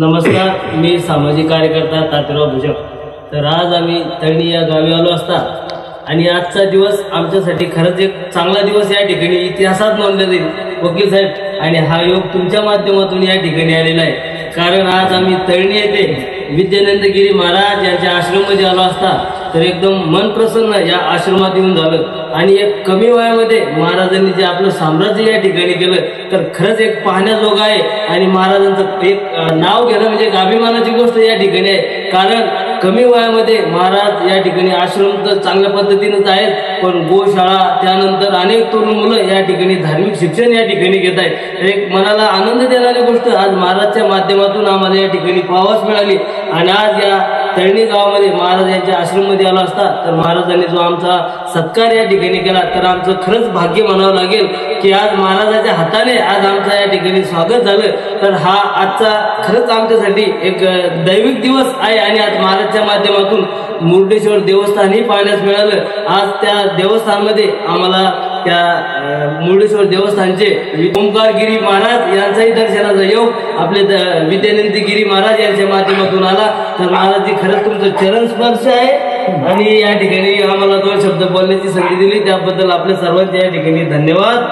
नमस्कार, मी सामाजिक कार्यकर्ता तात्याराव भुजबळ। तर आज आम्ही तळणी या गावी आलो असता आणि आजचा दिवस आमच्यासाठी खरंच एक चांगला दिवस या ठिकाणी इतिहासात नोंदला जाईल वकील साहेब। आणि हा योग तुमच्या माध्यमातून या ठिकाणी आलेला आहे, कारण आज आम्ही तळणी येथे विद्यानंद गिरी महाराज यांच्या आश्रममध्ये आलो असता तर एकदम मन प्रसन्न या आश्रमात येऊन झालं। आणि एक कमी वयामध्ये महाराजांनी जे आपलं साम्राज्य या ठिकाणी केलं तर खरंच एक पाहण्याजोगं आहे। आणि महाराजांचं एक नाव घेणं म्हणजे एक अभिमानाची गोष्ट या ठिकाणी आहे, कारण कमी वयामध्ये महाराज या ठिकाणी आश्रम तर चांगल्या पद्धतीनेच आहेत, पण गोशाळा त्यानंतर अनेक तरुण मुलं या ठिकाणी धार्मिक शिक्षण या ठिकाणी घेत आहेत। तर एक मनाला आनंद देणारी गोष्ट आज महाराजच्या माध्यमातून आम्हाला या ठिकाणी पाहावयास मिळाली। आणि आज या तळणी गावामध्ये महाराज यांच्या आश्रममध्ये आला असता तर महाराजांनी जो आमचा सत्कार या ठिकाणी केला तर आमचं खरंच भाग्य म्हणावं लागेल की आज महाराजाच्या हाताने आज आमचं या ठिकाणी स्वागत झालं। तर हा आजचा खरंच आमच्यासाठी एक दैविक दिवस आहे। आणि आज महाराजच्या माध्यमातून मुर्डेश्वर देवस्थानही पाहण्यास मिळालं। आज त्या देवस्थानमध्ये आम्हाला त्या मुर्डेश्वर देवस्थानचे ओंकारगिरी महाराज यांचाही दर्शनाचा योग आपले विद्यानंद गिरी महाराज यांच्या माध्यमातून आला। तर महाराज खरंच तुमचं चरण स्पर्श आहे आणि या ठिकाणी आम्हाला दोन शब्द बोलण्याची संधी दिली त्याबद्दल आपल्या सर्वांचे या ठिकाणी धन्यवाद।